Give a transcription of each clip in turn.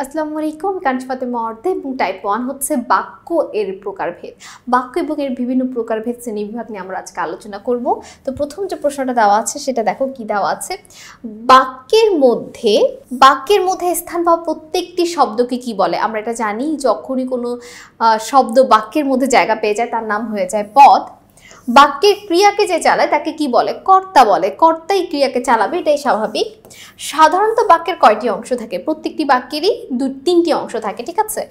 আসসালামু আলাইকুম, আমি কানিজ ফাতেমা অর্থে এবং টাইপ 1 হচ্ছে বাক্য এর প্রকারভেদ। বাক্য এবং এর বিভিন্ন প্রকারভেদ শ্রেণীবিভাগ নিয়ে আমরা আজকে আলোচনা করব। তো প্রথম যে প্রশ্নটা দেওয়া আছে সেটা দেখো কি দেওয়া আছে। বাক্যের মধ্যে স্থান পাওয়া প্রত্যেকটি শব্দকে কি বলে? আমরা এটা জানি, যখনই কোনো শব্দ বাক্যের মধ্যে জায়গা পেয়ে যায় তার নাম হয়ে যায় পদ। বাক্যের ক্রিয়াকে যে চালায় তাকে কি বলে? কর্তা বলে। কর্তাই ক্রিয়াকে চালাবে, এটাই স্বাভাবিক। সাধারণত বাক্যের কয়টি অংশ থাকে? প্রত্যেকটি বাক্যেরই তিনটি অংশ থাকে, ঠিক আছে?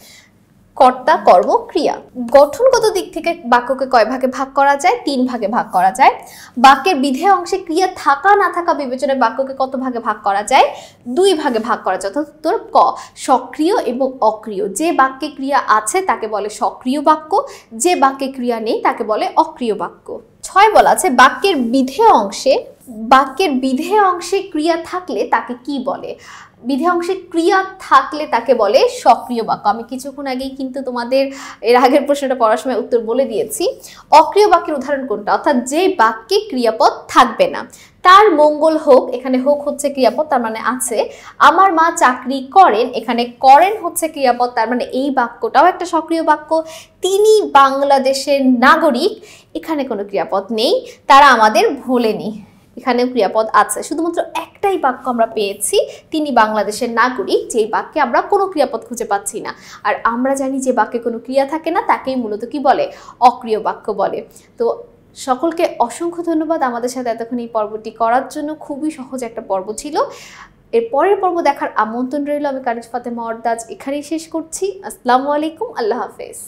কর্তা, কর্ম, ক্রিয়া। গঠনগত দিক থেকে বাক্যকে কয় ভাগে ভাগ করা যায়? 3 ভাগে ভাগ করা যায়। বাক্যের বিধেয় অংশে ক্রিয়া থাকা না থাকা বিবেচনায় বাক্যকে কত ভাগে ভাগ করা যায়? 2 ভাগে ভাগ করা যায়। অর্থাৎ উত্তর ক, সক্রিয় এবং অক্রিয়। যে বাক্যে ক্রিয়া আছে তাকে বলে সক্রিয় বাক্য, যে বাক্যে ক্রিয়া নেই তাকে বলে অক্রিয় বাক্য। 6 বলা আছে বাক্যের বিধেয় অংশে ক্রিয়া থাকলে তাকে কি বলে? বিধেয় অংশে ক্রিয়া থাকলে তাকে বলে সক্রিয় বাক্য। আমি কিছুক্ষণ আগেই কিন্তু তোমাদের এর আগের প্রশ্নটা পড়ার সময় উত্তর বলে দিয়েছি। অক্রিয় বাক্যের উদাহরণ কোনটা? অর্থাৎ যে বাক্যে ক্রিয়াপদ থাকবে না। তার মঙ্গল হোক, এখানে হোক হচ্ছে ক্রিয়াপদ, তার মানে আছে। আমার মা চাকরি করেন, এখানে করেন হচ্ছে ক্রিয়াপদ, তার মানে এই বাক্যটাও একটা সক্রিয় বাক্য। তিনি বাংলাদেশের নাগরিক, এখানে কোনো ক্রিয়াপদ নেই। তারা আমাদের ভোলেনি, এখানেও ক্রিয়াপদ আছে। শুধুমাত্র একটাই বাক্য আমরা পেয়েছি, তিনি বাংলাদেশের নাগরিক, যেই বাক্যে আমরা কোনো ক্রিয়াপদ খুঁজে পাচ্ছি না। আর আমরা জানি যে বাক্যে কোনো ক্রিয়া থাকে না তাকেই মূলত কি বলে? অক্রিয় বাক্য বলে। তো সকলকে অসংখ্য ধন্যবাদ আমাদের সাথে এতক্ষণ এই পর্বটি করার জন্য। খুবই সহজ একটা পর্ব ছিল। এর পরের পর্ব দেখার আমন্ত্রণ রইল। আমি কানিজ ফাতেমা অর্দাজ এখানেই শেষ করছি। আসসালামু আলাইকুম, আল্লাহ হাফেজ।